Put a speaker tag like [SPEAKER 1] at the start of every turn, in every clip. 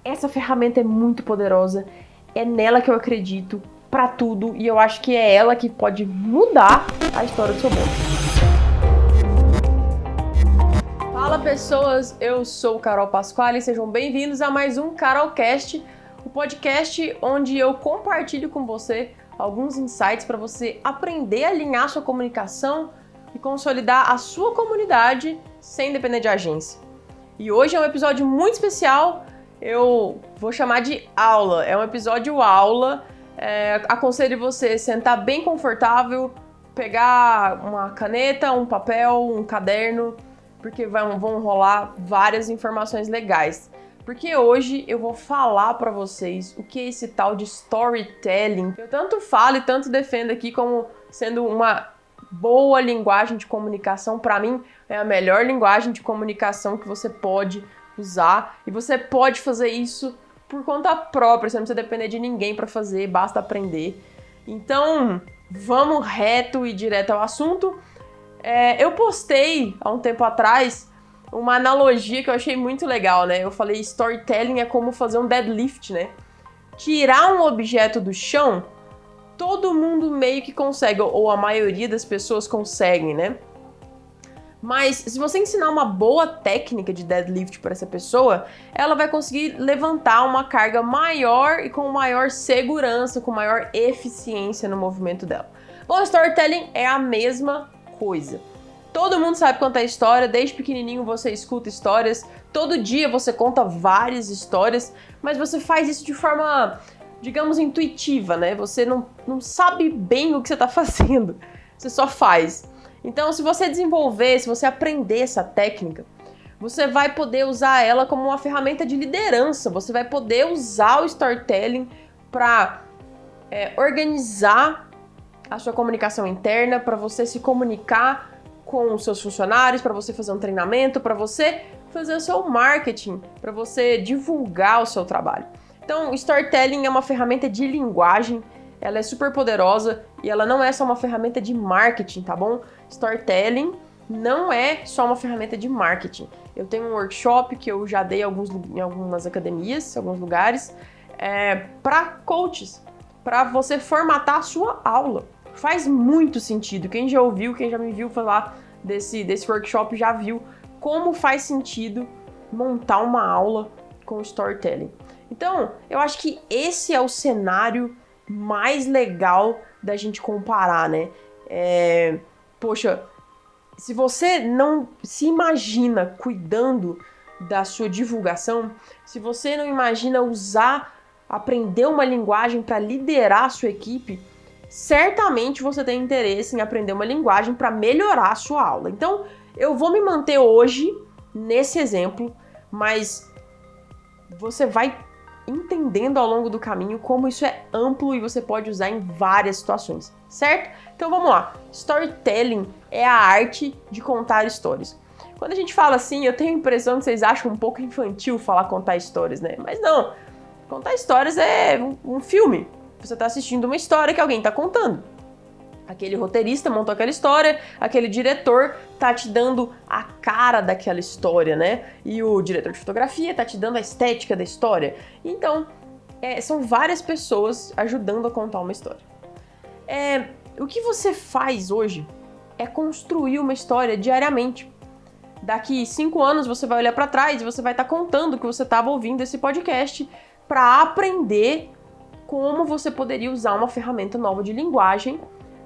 [SPEAKER 1] Essa ferramenta é muito poderosa, é nela que eu acredito pra tudo e eu acho que é ela que pode mudar a história do seu bolso. Fala pessoas, eu sou Carol Pasquale e sejam bem-vindos a mais um Carolcast, o podcast onde eu compartilho com você alguns insights para você aprender a alinhar sua comunicação e consolidar a sua comunidade sem depender de agência. E hoje é um episódio muito especial, eu vou chamar de aula, é um episódio aula, aconselho você sentar bem confortável, pegar uma caneta, um papel, um caderno, porque vão rolar várias informações legais. Porque hoje eu vou falar pra vocês o que é esse tal de storytelling. Eu tanto falo e tanto defendo aqui como sendo uma boa linguagem de comunicação. Pra mim, é a melhor linguagem de comunicação que você pode usar. E você pode fazer isso por conta própria. Você não precisa depender de ninguém pra fazer, basta aprender. Então, vamos reto e direto ao assunto. Eu postei há um tempo atrás uma analogia que eu achei muito legal, né? Eu falei storytelling é como fazer um deadlift, né? Tirar um objeto do chão, todo mundo meio que consegue, ou a maioria das pessoas conseguem, né? Mas se você ensinar uma boa técnica de deadlift para essa pessoa, ela vai conseguir levantar uma carga maior e com maior segurança, com maior eficiência no movimento dela. Bom, storytelling é a mesma coisa. Todo mundo sabe contar história, desde pequenininho você escuta histórias, todo dia você conta várias histórias, mas você faz isso de forma, digamos, intuitiva, né? Você não sabe bem o que você está fazendo, você só faz. Então, se você desenvolver, se você aprender essa técnica, você vai poder usar ela como uma ferramenta de liderança, você vai poder usar o storytelling para organizar a sua comunicação interna, para você se comunicar com os seus funcionários, para você fazer um treinamento, para você fazer o seu marketing, para você divulgar o seu trabalho. Então, o storytelling é uma ferramenta de linguagem, ela é super poderosa e ela não é só uma ferramenta de marketing, tá bom? Storytelling não é só uma ferramenta de marketing. Eu tenho um workshop que eu já dei em algumas academias, alguns lugares, para coaches, para você formatar a sua aula. Faz muito sentido. Quem já ouviu, quem já me viu falar desse workshop já viu como faz sentido montar uma aula com storytelling. Então, eu acho que esse é o cenário mais legal da gente comparar, né? Poxa, se você não se imagina cuidando da sua divulgação, se você não imagina aprender uma linguagem para liderar a sua equipe, certamente você tem interesse em aprender uma linguagem para melhorar a sua aula. Então, eu vou me manter hoje nesse exemplo, mas você vai entendendo ao longo do caminho como isso é amplo e você pode usar em várias situações, certo? Então vamos lá. Storytelling é a arte de contar histórias. Quando a gente fala assim, eu tenho a impressão que vocês acham um pouco infantil falar contar histórias, né? Mas não. Contar histórias é um filme. Você está assistindo uma história que alguém está contando. Aquele roteirista montou aquela história, aquele diretor tá te dando a cara daquela história, né? E o diretor de fotografia tá te dando a estética da história. Então, são várias pessoas ajudando a contar uma história. O que você faz hoje é construir uma história diariamente. Daqui 5 anos você vai olhar para trás e você vai estar contando que você estava ouvindo esse podcast para aprender como você poderia usar uma ferramenta nova de linguagem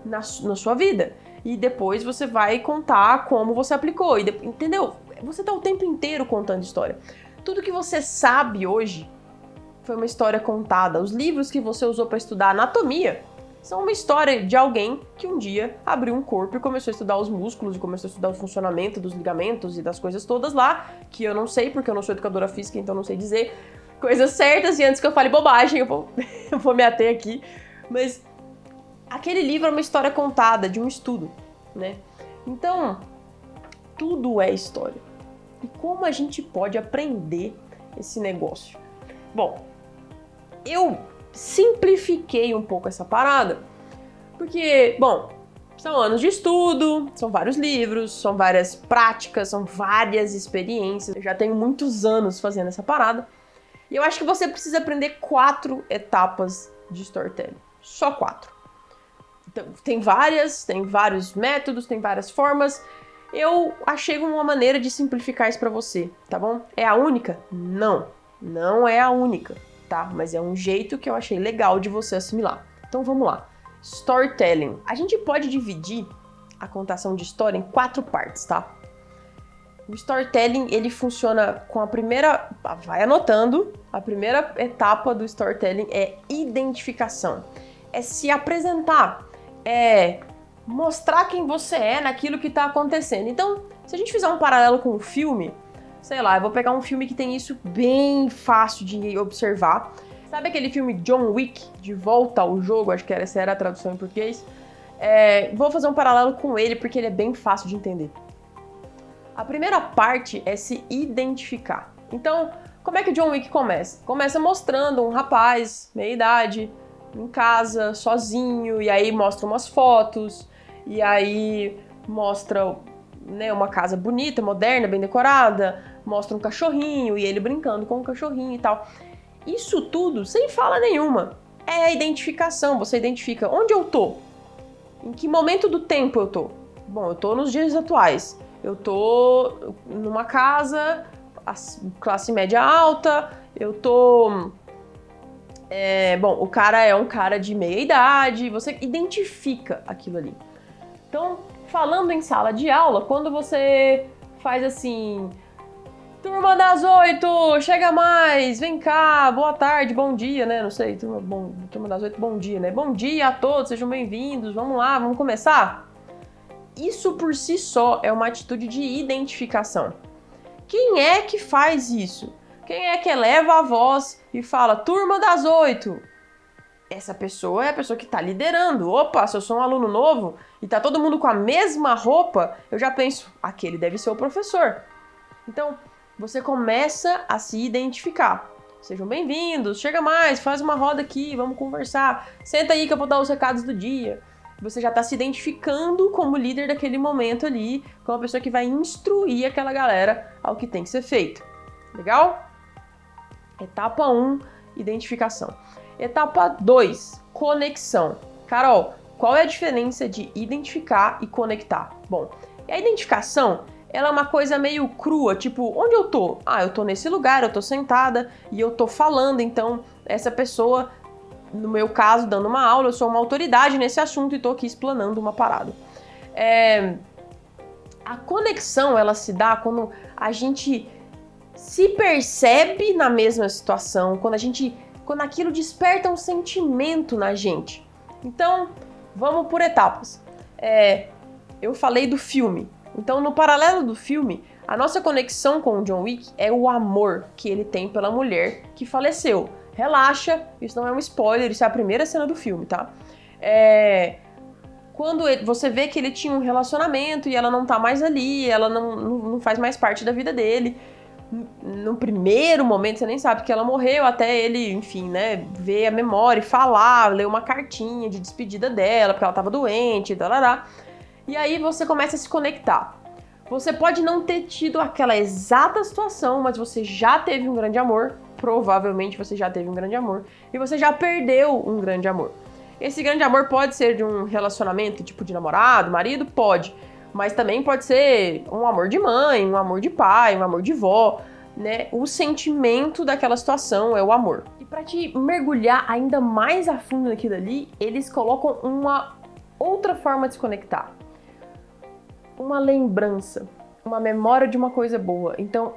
[SPEAKER 1] na sua vida. E depois você vai contar como você aplicou. Entendeu? Você está o tempo inteiro contando história. Tudo que você sabe hoje foi uma história contada. Os livros que você usou para estudar anatomia são uma história de alguém que um dia abriu um corpo e começou a estudar os músculos e começou a estudar o funcionamento dos ligamentos e das coisas todas lá, que eu não sei porque eu não sou educadora física, então não sei dizer coisas certas, e antes que eu fale bobagem, eu vou me ater aqui. Mas aquele livro é uma história contada, de um estudo, né? Então, tudo é história. E como a gente pode aprender esse negócio? Bom, eu simplifiquei um pouco essa parada, porque, bom, são anos de estudo, são vários livros, são várias práticas, são várias experiências. Eu já tenho muitos anos fazendo essa parada. E eu acho que você precisa aprender 4 etapas de storytelling. Só 4. Então, tem vários métodos, tem várias formas. Eu achei uma maneira de simplificar isso pra você, tá bom? É a única? Não, não é a única, tá? Mas é um jeito que eu achei legal de você assimilar. Então vamos lá. Storytelling. A gente pode dividir a contação de história em 4 partes, tá? O storytelling, ele funciona com a primeira... Vai anotando. A primeira etapa do storytelling é identificação. É se apresentar. É mostrar quem você é naquilo que tá acontecendo. Então, se a gente fizer um paralelo com o filme, sei lá, eu vou pegar um filme que tem isso bem fácil de observar. Sabe aquele filme John Wick, De Volta ao Jogo? Acho que essa era a tradução em português. Vou fazer um paralelo com ele porque ele é bem fácil de entender. A primeira parte é se identificar. Então, como é que o John Wick começa? Começa mostrando um rapaz, meia-idade, em casa, sozinho, e aí mostra umas fotos, e aí mostra, né, uma casa bonita, moderna, bem decorada, mostra um cachorrinho, e ele brincando com o cachorrinho e tal. Isso tudo sem fala nenhuma. É a identificação, você identifica onde eu tô, em que momento do tempo eu tô. Bom, eu tô nos dias atuais. Eu tô numa casa, classe média alta, eu tô... bom, o cara é um cara de meia idade, você identifica aquilo ali. Então, falando em sala de aula, quando você faz assim... Turma das 8, chega mais, vem cá, boa tarde, bom dia, né? Não sei, turma das 8, bom dia, né? Bom dia a todos, sejam bem-vindos, vamos lá, vamos começar? Isso por si só é uma atitude de identificação. Quem é que faz isso? Quem é que eleva a voz e fala, turma das 8? Essa pessoa é a pessoa que está liderando. Opa, se eu sou um aluno novo e tá todo mundo com a mesma roupa, eu já penso, aquele deve ser o professor. Então, você começa a se identificar. Sejam bem-vindos, chega mais, faz uma roda aqui, vamos conversar. Senta aí que eu vou dar os recados do dia. Você já está se identificando como líder daquele momento ali, como a pessoa que vai instruir aquela galera ao que tem que ser feito. Legal? Etapa 1, identificação. Etapa 2, conexão. Carol, qual é a diferença de identificar e conectar? Bom, a identificação, ela é uma coisa meio crua, tipo, onde eu tô? Ah, eu tô nesse lugar, eu tô sentada e eu tô falando, então essa pessoa, no meu caso, dando uma aula, eu sou uma autoridade nesse assunto e tô aqui explanando uma parada. A conexão, ela se dá quando a gente se percebe na mesma situação, quando aquilo desperta um sentimento na gente. Então, vamos por etapas. Eu falei do filme. Então, no paralelo do filme, a nossa conexão com o John Wick é o amor que ele tem pela mulher que faleceu. Relaxa, isso não é um spoiler, isso é a primeira cena do filme, tá? Quando você vê que ele tinha um relacionamento e ela não tá mais ali, ela não faz mais parte da vida dele. No primeiro momento, você nem sabe que ela morreu, até ele, enfim, né, ver a memória e falar, ler uma cartinha de despedida dela, porque ela tava doente, tarará. E aí você começa a se conectar. Você pode não ter tido aquela exata situação, mas você já teve um grande amor, provavelmente você já teve um grande amor, e você já perdeu um grande amor. Esse grande amor pode ser de um relacionamento tipo de namorado, marido, pode. Mas também pode ser um amor de mãe, um amor de pai, um amor de vó, né? O sentimento daquela situação é o amor. E para te mergulhar ainda mais a fundo naquilo ali, eles colocam uma outra forma de se conectar. Uma lembrança, uma memória de uma coisa boa. Então,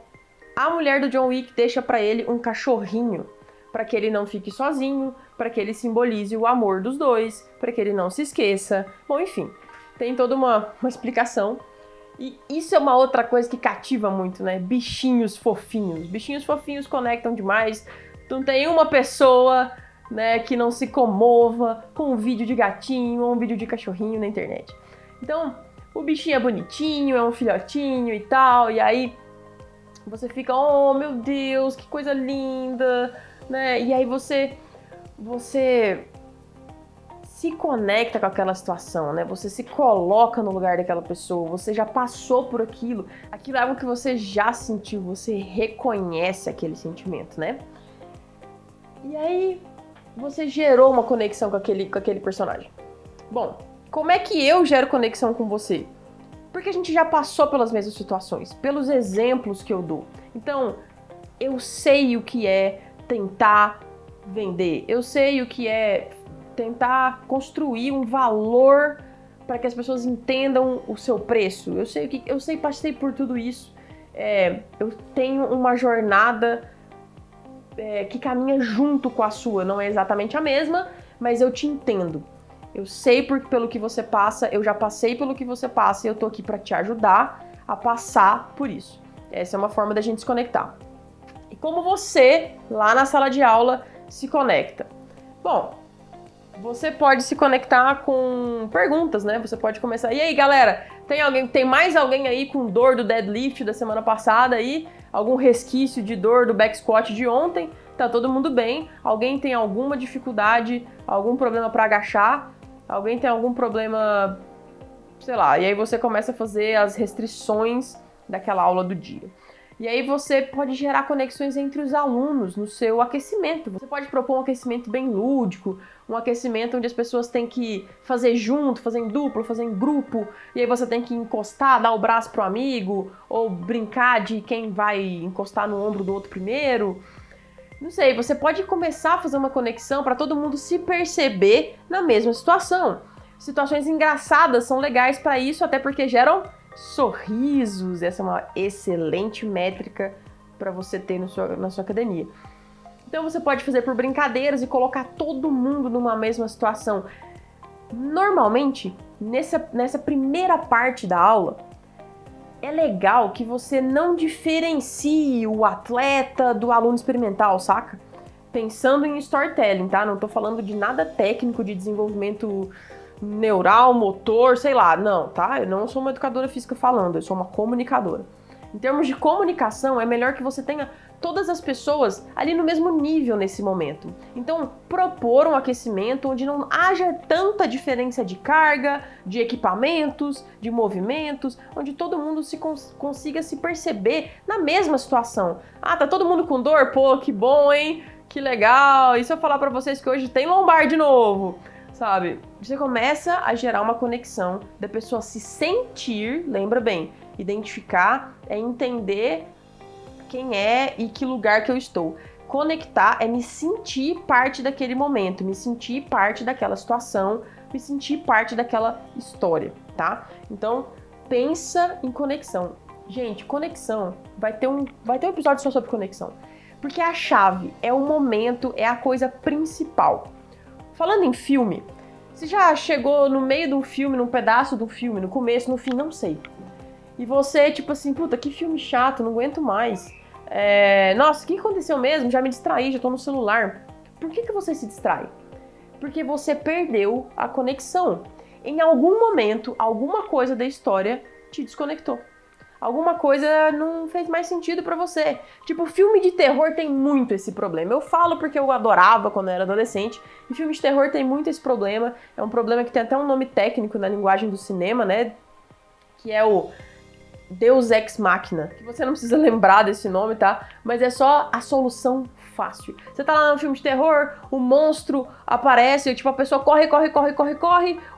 [SPEAKER 1] a mulher do John Wick deixa para ele um cachorrinho, para que ele não fique sozinho, para que ele simbolize o amor dos dois, para que ele não se esqueça. Bom, enfim, tem toda uma explicação. E isso é uma outra coisa que cativa muito, né? Bichinhos fofinhos. Bichinhos fofinhos conectam demais. Não tem uma pessoa, né, que não se comova com um vídeo de gatinho ou um vídeo de cachorrinho na internet. Então, o bichinho é bonitinho, é um filhotinho e tal, e aí você fica, oh meu Deus, que coisa linda, né? E aí você se conecta com aquela situação, né? Você se coloca no lugar daquela pessoa, você já passou por aquilo é algo que você já sentiu, você reconhece aquele sentimento, né? E aí você gerou uma conexão com aquele personagem. Bom, como é que eu gero conexão com você? Porque a gente já passou pelas mesmas situações, pelos exemplos que eu dou. Então, eu sei o que é tentar vender, eu sei o que é tentar construir um valor para que as pessoas entendam o seu preço. Passei por tudo isso. Eu tenho uma jornada que caminha junto com a sua. Não é exatamente a mesma, mas eu te entendo. Eu sei pelo que você passa, eu já passei pelo que você passa e eu tô aqui para te ajudar a passar por isso. Essa é uma forma da gente se conectar. E como você, lá na sala de aula, se conecta? Bom, você pode se conectar com perguntas, né? Você pode começar. E aí, galera, tem mais alguém aí com dor do deadlift da semana passada aí? Algum resquício de dor do back squat de ontem? Tá todo mundo bem? Alguém tem alguma dificuldade, algum problema para agachar? Alguém tem algum problema, sei lá? E aí você começa a fazer as restrições daquela aula do dia. E aí você pode gerar conexões entre os alunos no seu aquecimento. Você pode propor um aquecimento bem lúdico, um aquecimento onde as pessoas têm que fazer junto, fazer em duplo, fazer em grupo, e aí você tem que encostar, dar o braço pro amigo, ou brincar de quem vai encostar no ombro do outro primeiro. Não sei, você pode começar a fazer uma conexão para todo mundo se perceber na mesma situação. Situações engraçadas são legais para isso, até porque geram sorrisos. Essa é uma excelente métrica para você ter na sua academia. Então você pode fazer por brincadeiras e colocar todo mundo numa mesma situação. Normalmente, nessa primeira parte da aula, é legal que você não diferencie o atleta do aluno experimental, saca? Pensando em storytelling, tá? Não tô falando de nada técnico de desenvolvimento neural, motor, sei lá, não, tá? Eu não sou uma educadora física falando, eu sou uma comunicadora. Em termos de comunicação, é melhor que você tenha todas as pessoas ali no mesmo nível nesse momento. Então, propor um aquecimento onde não haja tanta diferença de carga, de equipamentos, de movimentos, onde todo mundo consiga se perceber na mesma situação. Ah, tá todo mundo com dor? Pô, que bom, hein? Que legal! E se eu falar pra vocês que hoje tem lombar de novo? Sabe? Você começa a gerar uma conexão da pessoa se sentir, lembra bem, identificar é entender quem é e que lugar que eu estou. Conectar é me sentir parte daquele momento, me sentir parte daquela situação, me sentir parte daquela história, tá? Então, pensa em conexão. Gente, conexão, vai ter um episódio só sobre conexão. Porque é a chave, é o momento, é a coisa principal. Falando em filme, você já chegou no meio de um filme, num pedaço do filme, no começo, no fim, não sei. E você, tipo assim, puta, que filme chato, não aguento mais. Nossa, o que aconteceu mesmo? Já me distraí, já tô no celular. Por que você se distrai? Porque você perdeu a conexão. Em algum momento, alguma coisa da história te desconectou. Alguma coisa não fez mais sentido pra você. Tipo, filme de terror tem muito esse problema. Eu falo porque eu adorava quando eu era adolescente. E filme de terror tem muito esse problema. É um problema que tem até um nome técnico na linguagem do cinema, né? Que é o Deus Ex Machina. Que você não precisa lembrar desse nome, tá? Mas é só a solução fácil. Você tá lá no filme de terror, o monstro aparece, tipo, a pessoa corre,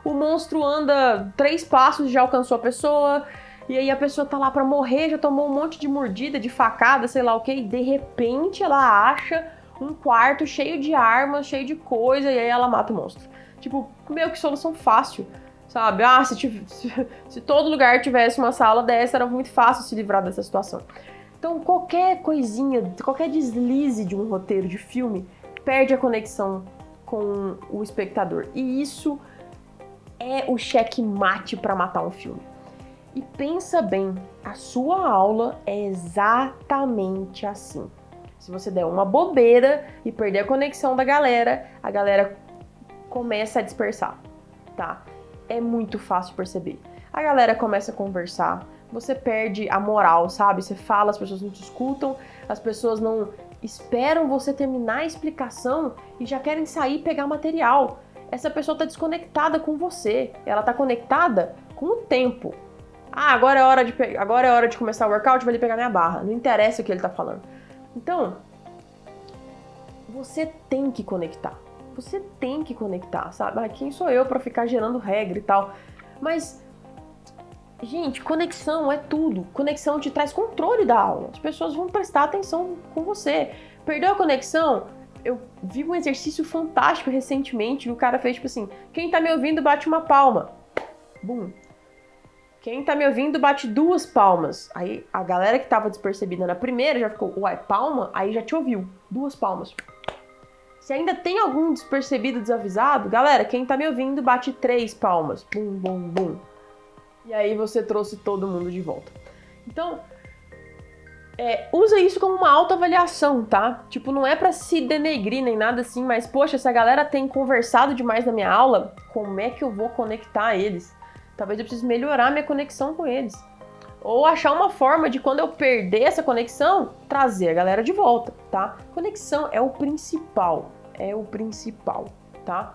[SPEAKER 1] o monstro anda 3 passos e já alcançou a pessoa. E aí a pessoa tá lá pra morrer, já tomou um monte de mordida, de facada, sei lá o que, e de repente ela acha um quarto cheio de armas, cheio de coisa, e aí ela mata o monstro. Tipo, meio que solução fácil, sabe? Ah, se todo lugar tivesse uma sala dessa, era muito fácil se livrar dessa situação. Então qualquer coisinha, qualquer deslize de um roteiro de filme, perde a conexão com o espectador. E isso é o checkmate pra matar um filme. E pensa bem, a sua aula é exatamente assim. Se você der uma bobeira e perder a conexão da galera, a galera começa a dispersar, tá? É muito fácil perceber. A galera começa a conversar, você perde a moral, sabe? Você fala, as pessoas não te escutam, as pessoas não esperam você terminar a explicação e já querem sair e pegar material. Essa pessoa tá desconectada com você, ela tá conectada com o tempo. Ah, agora é hora de começar o workout, vou ali pegar minha barra. Não interessa o que ele tá falando. Então, você tem que conectar. Você tem que conectar, sabe? Ah, quem sou eu pra ficar gerando regra e tal? Mas, gente, conexão é tudo. Conexão te traz controle da aula. As pessoas vão prestar atenção com você. Perdeu a conexão? Eu vi um exercício fantástico recentemente que o cara fez, tipo assim, quem tá me ouvindo bate uma palma. Bum. Quem tá me ouvindo bate 2 palmas. Aí a galera que tava despercebida na primeira já ficou, uai, palma? Aí já te ouviu. 2 palmas. Se ainda tem algum despercebido, desavisado, galera, quem tá me ouvindo bate 3 palmas. Bum, bum, bum. E aí você trouxe todo mundo de volta. Então, usa isso como uma autoavaliação, tá? Tipo, não é pra se denegrir nem nada assim, mas, poxa, se a galera tem conversado demais na minha aula, como é que eu vou conectar eles? Talvez eu precise melhorar minha conexão com eles. Ou achar uma forma de, quando eu perder essa conexão, trazer a galera de volta, tá? Conexão é o principal. É o principal, tá?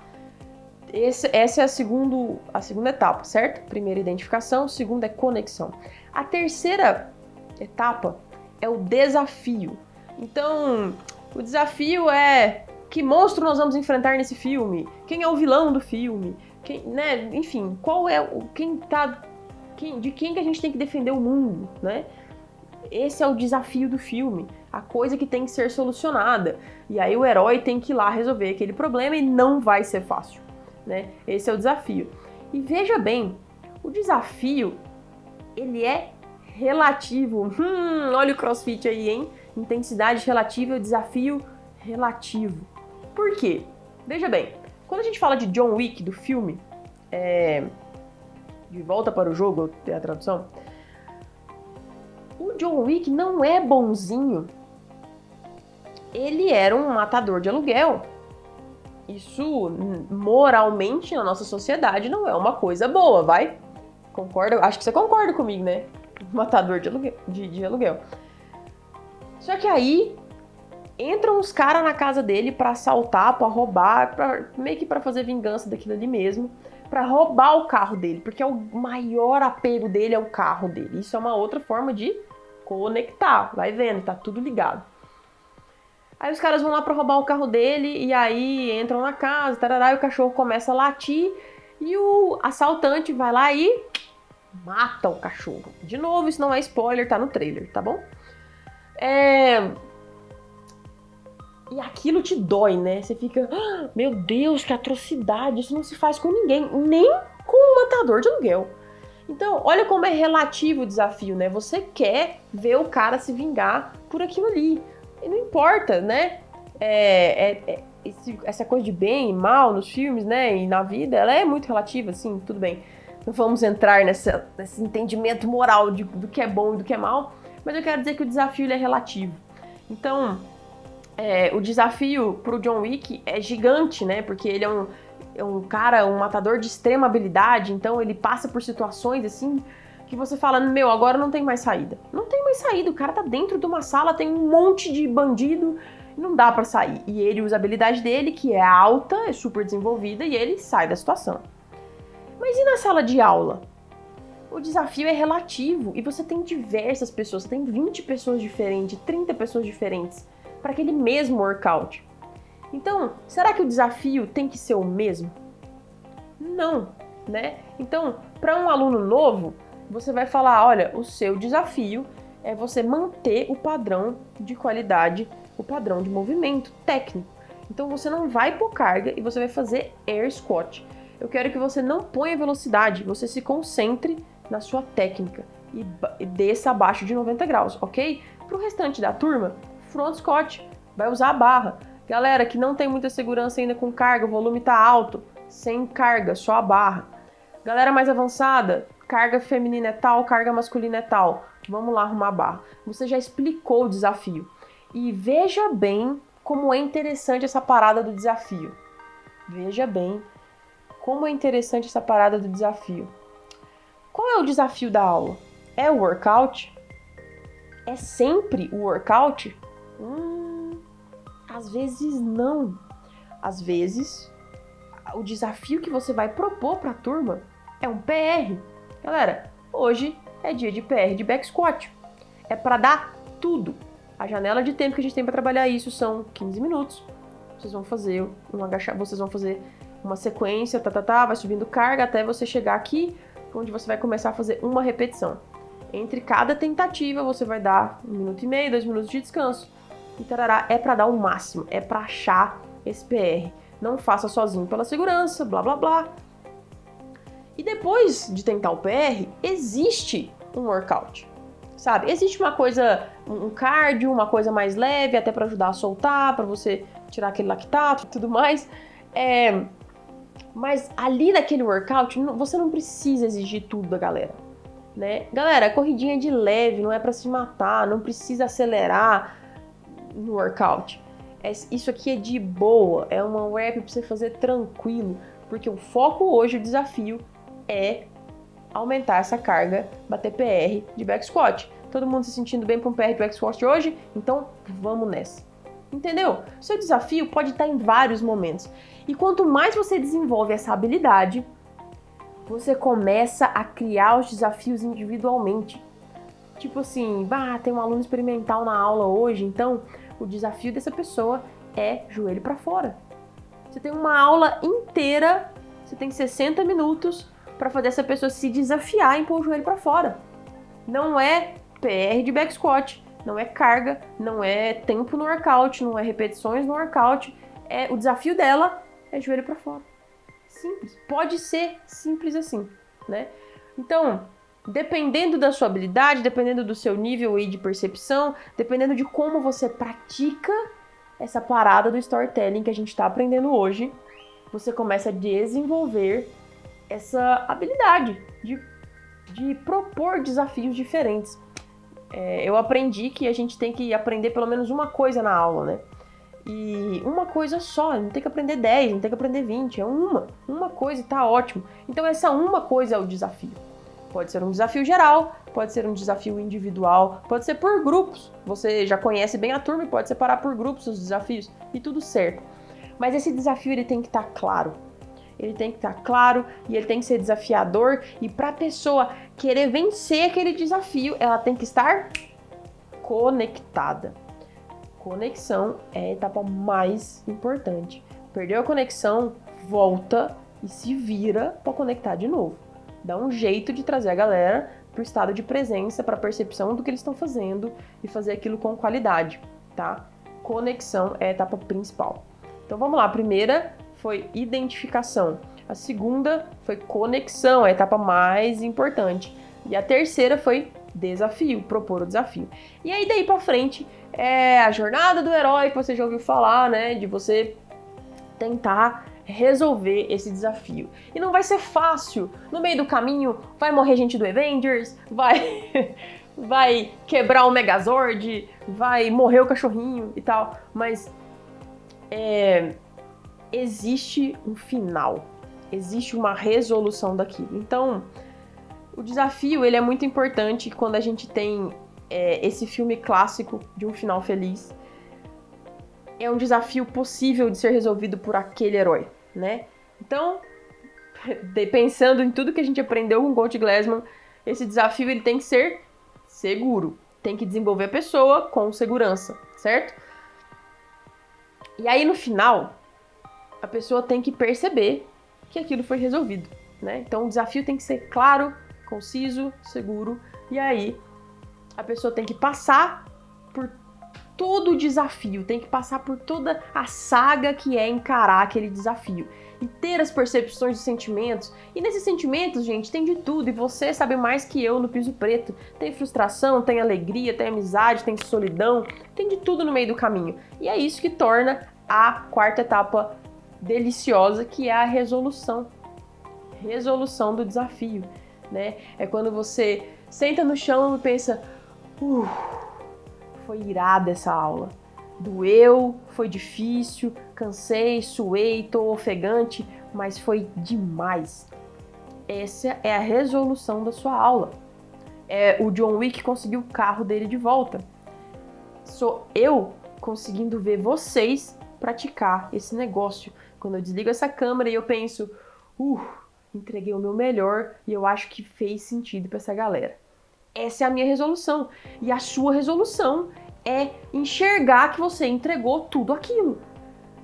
[SPEAKER 1] Essa é a segunda etapa, certo? Primeira, identificação. Segunda é conexão. A terceira etapa é o desafio. Então, o desafio é: que monstro nós vamos enfrentar nesse filme? Quem é o vilão do filme? Né? Enfim, qual é de quem que a gente tem que defender o mundo, né? Esse é o desafio do filme, a coisa que tem que ser solucionada. E aí o herói tem que ir lá resolver aquele problema e não vai ser fácil, né? Esse é o desafio. E veja bem, o desafio, ele é relativo. Olha o CrossFit aí, hein? Intensidade relativa, desafio relativo. Por quê? Veja bem, quando a gente fala de John Wick, do filme, De Volta para o Jogo, é a tradução, o John Wick não é bonzinho. Ele era um matador de aluguel. Isso, moralmente, na nossa sociedade, não é uma coisa boa, vai? Concorda? Acho que você concorda comigo, né? Matador de aluguel. Só que aí entram uns caras na casa dele pra assaltar, pra roubar, meio que pra fazer vingança daquilo ali mesmo, pra roubar o carro dele, porque o maior apego dele é o carro dele. Isso é uma outra forma de conectar, vai vendo, tá tudo ligado. Aí os caras vão lá pra roubar o carro dele, e aí entram na casa, tarará, e o cachorro começa a latir, e o assaltante vai lá e mata o cachorro. De novo, isso não é spoiler, tá no trailer, tá bom? E aquilo te dói, né? Você fica, meu Deus, que atrocidade, isso não se faz com ninguém, nem com um matador de aluguel. Então, olha como é relativo o desafio, né? Você quer ver o cara se vingar por aquilo ali. E não importa, né? Essa coisa de bem e mal nos filmes, né? E na vida, ela é muito relativa, assim, tudo bem. Não vamos entrar nesse entendimento moral do que é bom e do que é mal, mas eu quero dizer que o desafio ele é relativo. Então, o desafio pro John Wick é gigante, né? Porque ele é um cara, um matador de extrema habilidade, então ele passa por situações assim que você fala, meu, agora não tem mais saída. Não tem mais saída, o cara tá dentro de uma sala, tem um monte de bandido, não dá pra sair. E ele usa a habilidade dele, que é alta, é super desenvolvida, e ele sai da situação. Mas e na sala de aula? O desafio é relativo, e você tem diversas pessoas, você tem 20 pessoas diferentes, 30 pessoas diferentes, para aquele mesmo workout. Então, será que o desafio tem que ser o mesmo? Não, né? Então, para um aluno novo, você vai falar, olha, o seu desafio é você manter o padrão de qualidade, o padrão de movimento técnico. Então, você não vai pôr carga e você vai fazer air squat. Eu quero que você não ponha velocidade, você se concentre na sua técnica e desça abaixo de 90 graus, ok? Para o restante da turma, front squat, vai usar a barra. Galera que não tem muita segurança ainda com carga, o volume tá alto, sem carga, só a barra. Galera mais avançada, carga feminina é tal, carga masculina é tal. Vamos lá arrumar a barra. Você já explicou o desafio. E veja bem como é interessante essa parada do desafio. Veja bem como é interessante essa parada do desafio. Qual é o desafio da aula? É o workout? É sempre o workout? Às vezes não. Às vezes, o desafio que você vai propor para a turma é um PR. Galera, hoje é dia de PR de back squat. É para dar tudo. A janela de tempo que a gente tem para trabalhar isso são 15 minutos. vocês vão fazer vocês vão fazer uma sequência, vai subindo carga até você chegar aqui, onde você vai começar a fazer uma repetição. Entre cada tentativa, você vai dar 1 minuto e meio, 2 minutos de descanso. E tarará, é para dar o máximo, é para achar esse PR. Não faça sozinho pela segurança, blá blá blá. E depois de tentar o PR, existe um workout, sabe? Existe uma coisa, um cardio, uma coisa mais leve, até para ajudar a soltar, para você tirar aquele lactato e tudo mais. Mas ali naquele workout, você não precisa exigir tudo da galera, né? Galera, corridinha de leve, não é para se matar, não precisa acelerar no workout. Isso aqui é de boa, é uma rep para você fazer tranquilo, porque o foco hoje, o desafio, é aumentar essa carga, bater PR de back squat. Todo mundo se sentindo bem para um PR de back squat hoje? Então vamos nessa. Entendeu? O seu desafio pode estar em vários momentos. E quanto mais você desenvolve essa habilidade, você começa a criar os desafios individualmente. Tipo assim, tem um aluno experimental na aula hoje, então o desafio dessa pessoa é joelho para fora. Você tem uma aula inteira, você tem 60 minutos para fazer essa pessoa se desafiar em pôr o joelho para fora. Não é PR de back squat, não é carga, não é tempo no workout, não é repetições no workout. O desafio dela é joelho para fora. Simples. Pode ser simples assim, né? Então, dependendo da sua habilidade, dependendo do seu nível aí de percepção, dependendo de como você pratica essa parada do storytelling que a gente está aprendendo hoje, você começa a desenvolver essa habilidade de propor desafios diferentes. Eu aprendi que a gente tem que aprender pelo menos uma coisa na aula, né? E uma coisa só, não tem que aprender 10, não tem que aprender 20, é uma coisa e tá ótimo. Então essa uma coisa é o desafio. Pode ser um desafio geral, pode ser um desafio individual, pode ser por grupos. Você já conhece bem a turma e pode separar por grupos os desafios e tudo certo. Mas esse desafio ele tem que estar claro. Ele tem que estar claro e ele tem que ser desafiador. E para a pessoa querer vencer aquele desafio, ela tem que estar conectada. Conexão é a etapa mais importante. Perdeu a conexão, volta e se vira para conectar de novo. Dá um jeito de trazer a galera para o estado de presença, para a percepção do que eles estão fazendo e fazer aquilo com qualidade, tá? Conexão é a etapa principal. Então vamos lá, a primeira foi identificação. A segunda foi conexão, a etapa mais importante. E a terceira foi desafio, propor o desafio. E aí daí pra frente é a jornada do herói que você já ouviu falar, né? De você tentar resolver esse desafio. E não vai ser fácil. No meio do caminho vai morrer gente do Avengers, vai quebrar o Megazord, vai morrer o cachorrinho e tal. Mas existe um final, existe uma resolução daquilo. Então, o desafio ele é muito importante quando a gente tem esse filme clássico de um final feliz. É um desafio possível de ser resolvido por aquele herói, né? Então, pensando em tudo que a gente aprendeu com o Coach Glassman, esse desafio ele tem que ser seguro, tem que desenvolver a pessoa com segurança, certo? E aí no final, a pessoa tem que perceber que aquilo foi resolvido, né? Então o desafio tem que ser claro, conciso, seguro, e aí a pessoa tem que passar por todo o desafio, tem que passar por toda a saga que é encarar aquele desafio e ter as percepções dos sentimentos. E nesses sentimentos, gente, tem de tudo, e você sabe mais que eu no piso preto. Tem frustração, tem alegria, tem amizade, tem solidão, tem de tudo no meio do caminho. E é isso que torna a quarta etapa deliciosa, que é a resolução. Resolução do desafio, né? É quando você senta no chão e pensa, foi irada essa aula. Doeu, foi difícil, cansei, suei, tô ofegante, mas foi demais. Essa é a resolução da sua aula. O John Wick conseguiu o carro dele de volta. Sou eu conseguindo ver vocês praticar esse negócio. Quando eu desligo essa câmera e eu penso, entreguei o meu melhor e eu acho que fez sentido para essa galera. Essa é a minha resolução. E a sua resolução é enxergar que você entregou tudo aquilo.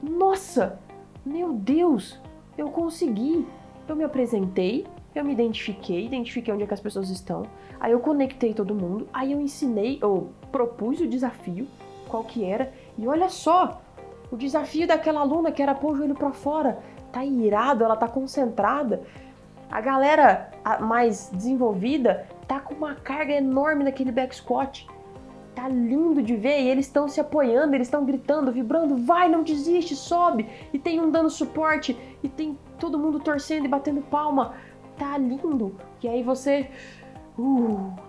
[SPEAKER 1] nossa, meu Deus, eu consegui. Eu me apresentei, eu me identifiquei onde é que as pessoas estão, aí eu conectei todo mundo, aí eu ensinei, eu propus o desafio, qual que era, e olha só, o desafio daquela aluna que era pôr o joelho pra fora, tá irado, ela tá concentrada. A galera mais desenvolvida tá com uma carga enorme naquele back squat. Tá lindo de ver, e eles estão se apoiando, eles estão gritando, vibrando, vai, não desiste, sobe. E tem um dando suporte, e tem todo mundo torcendo e batendo palma. Tá lindo. E aí você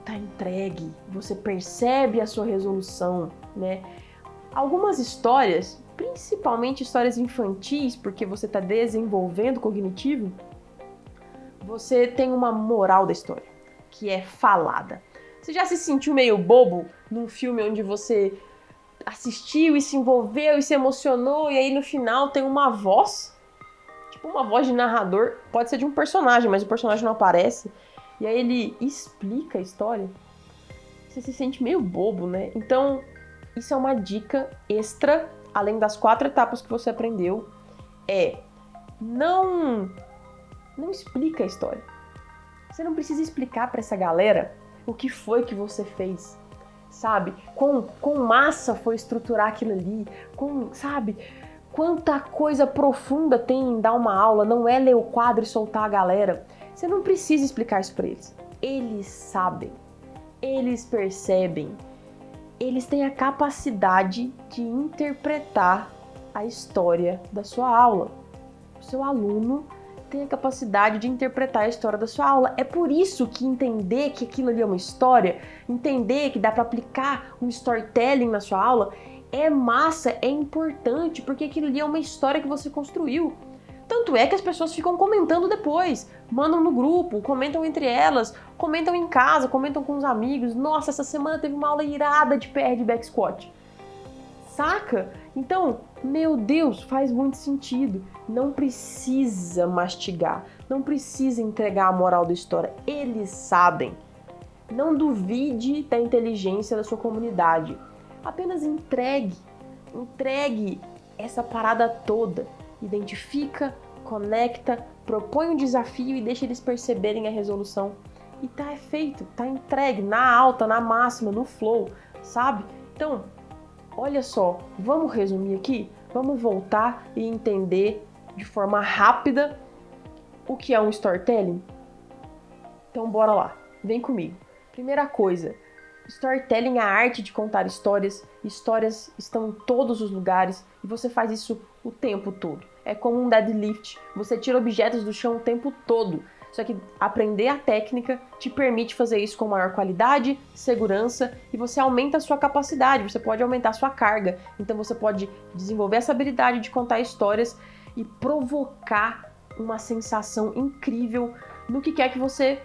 [SPEAKER 1] tá entregue, você percebe a sua resolução, né? Algumas histórias, principalmente histórias infantis, porque você está desenvolvendo o cognitivo, você tem uma moral da história, que é falada. Você já se sentiu meio bobo num filme onde você assistiu e se envolveu e se emocionou, e aí no final tem uma voz, tipo uma voz de narrador, pode ser de um personagem, mas o personagem não aparece, e aí ele explica a história? Você se sente meio bobo, né? Então, isso é uma dica extra, além das 4 etapas que você aprendeu, não explica a história. Você não precisa explicar para essa galera o que foi que você fez, sabe? Com massa foi estruturar aquilo ali, sabe? Quanta coisa profunda tem em dar uma aula, não é ler o quadro e soltar a galera. Você não precisa explicar isso para eles. Eles sabem, eles percebem, eles têm a capacidade de interpretar a história da sua aula. O seu aluno tem a capacidade de interpretar a história da sua aula. É por isso que entender que aquilo ali é uma história, entender que dá para aplicar um storytelling na sua aula, é massa, é importante, porque aquilo ali é uma história que você construiu. Tanto é que as pessoas ficam comentando depois, mandam no grupo, comentam entre elas, comentam em casa, comentam com os amigos. Nossa, essa semana teve uma aula irada de PR de back squat. Saca? Então, meu Deus, faz muito sentido. Não precisa mastigar, não precisa entregar a moral da história. Eles sabem. Não duvide da inteligência da sua comunidade. Apenas entregue essa parada toda. Identifica, conecta, propõe um desafio e deixa eles perceberem a resolução. E tá feito, tá entregue na alta, na máxima, no flow, sabe? Então, olha só, vamos resumir aqui? Vamos voltar e entender de forma rápida o que é um storytelling? Então bora lá, vem comigo. Primeira coisa, storytelling é a arte de contar histórias. Histórias estão em todos os lugares e você faz isso o tempo todo. É como um deadlift, você tira objetos do chão o tempo todo. Só que aprender a técnica te permite fazer isso com maior qualidade, segurança, e você aumenta a sua capacidade, você pode aumentar a sua carga. Então você pode desenvolver essa habilidade de contar histórias e provocar uma sensação incrível no que quer que você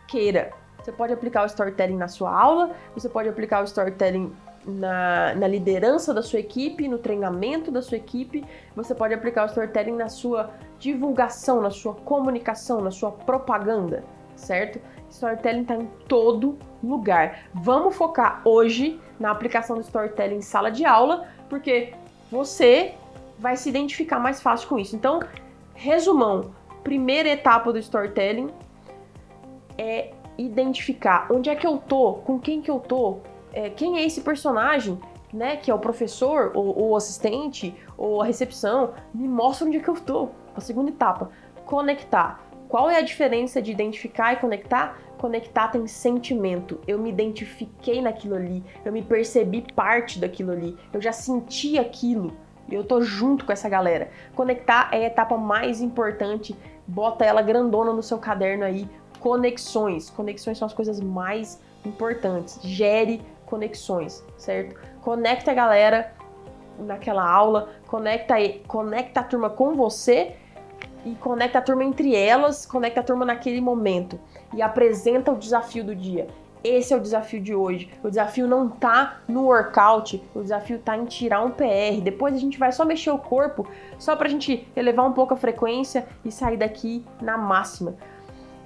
[SPEAKER 1] queira. Você pode aplicar o storytelling na sua aula, você pode aplicar o storytelling na liderança da sua equipe, no treinamento da sua equipe, você pode aplicar o storytelling na sua divulgação, na sua comunicação, na sua propaganda, certo? Storytelling está em todo lugar. Vamos focar hoje na aplicação do storytelling em sala de aula, porque você vai se identificar mais fácil com isso. Então, resumão, primeira etapa do storytelling é identificar onde é que eu tô, com quem que eu tô, quem é esse personagem, né, que é o professor, ou o assistente, ou a recepção, me mostra onde é que eu tô. A segunda etapa, conectar. Qual é a diferença de identificar e conectar? Conectar tem sentimento. Eu me identifiquei naquilo ali, eu me percebi parte daquilo ali, eu já senti aquilo, eu tô junto com essa galera. Conectar é a etapa mais importante, bota ela grandona no seu caderno aí. Conexões. Conexões são as coisas mais importantes. Gere conexões, certo? Conecta a galera naquela aula, conecta a turma com você e conecta a turma entre elas, conecta a turma naquele momento e apresenta o desafio do dia. Esse é o desafio de hoje. O desafio não tá no workout, o desafio tá em tirar um PR. Depois a gente vai só mexer o corpo, só pra gente elevar um pouco a frequência e sair daqui na máxima.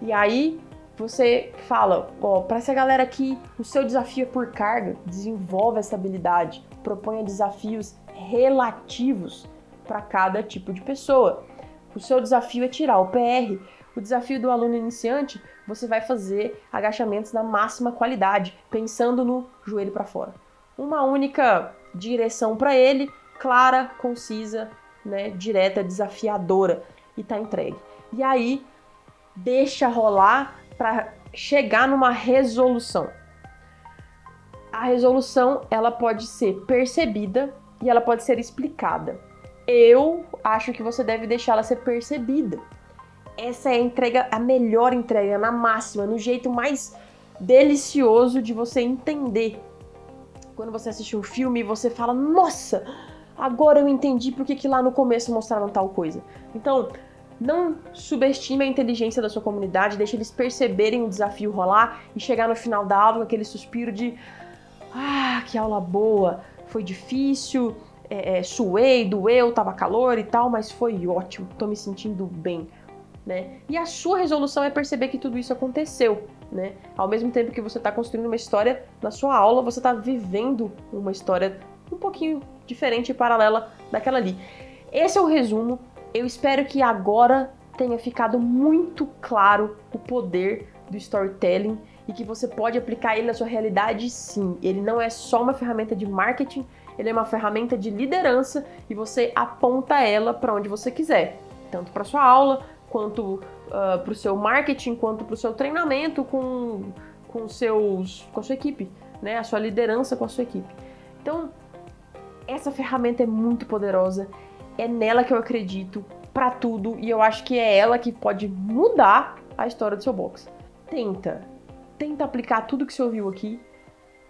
[SPEAKER 1] E aí você fala, para essa galera aqui, o seu desafio é por carga, desenvolve essa habilidade, proponha desafios relativos, para cada tipo de pessoa. O seu desafio é tirar o PR. O desafio do aluno iniciante, você vai fazer agachamentos na máxima qualidade, pensando no joelho para fora. Uma única direção para ele, clara, concisa, né, direta, desafiadora, e tá entregue. E aí, deixa rolar para chegar numa resolução. A resolução, ela pode ser percebida e ela pode ser explicada. Eu acho que você deve deixá-la ser percebida. Essa é a entrega, a melhor entrega, na máxima, no jeito mais delicioso de você entender. Quando você assiste um filme, você fala, nossa, agora eu entendi por que lá no começo mostraram tal coisa. Então, não subestime a inteligência da sua comunidade, deixe eles perceberem o desafio rolar e chegar no final da aula com aquele suspiro de que aula boa, foi difícil, suei, doeu, tava calor e tal, mas foi ótimo, tô me sentindo bem. Né? E a sua resolução é perceber que tudo isso aconteceu, né? Ao mesmo tempo que você está construindo uma história na sua aula, você está vivendo uma história um pouquinho diferente e paralela daquela ali. Esse é o resumo. Eu espero que agora tenha ficado muito claro o poder do storytelling e que você pode aplicar ele na sua realidade, sim. Ele não é só uma ferramenta de marketing, ele é uma ferramenta de liderança e você aponta ela para onde você quiser, tanto para sua aula, quanto para o seu marketing, quanto para o seu treinamento com a sua equipe, né? A sua liderança com a sua equipe. Então, essa ferramenta é muito poderosa, é nela que eu acredito para tudo e eu acho que é ela que pode mudar a história do seu box. Tenta aplicar tudo que você ouviu aqui,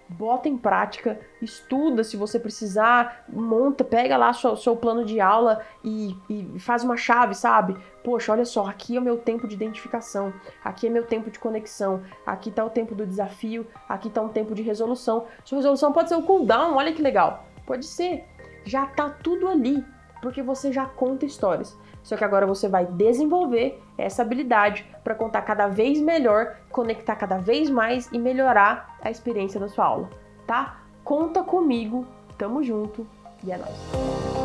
[SPEAKER 1] bota em prática, estuda se você precisar, monta, pega lá o seu plano de aula e faz uma chave, sabe? Poxa, olha só, aqui é o meu tempo de identificação, aqui é meu tempo de conexão, aqui tá o tempo do desafio, aqui tá um tempo de resolução. Sua resolução pode ser o cooldown, olha que legal. Pode ser, já tá tudo ali, porque você já conta histórias. Só que agora você vai desenvolver essa habilidade para contar cada vez melhor, conectar cada vez mais e melhorar a experiência da sua aula, tá? Conta comigo, tamo junto e é nóis!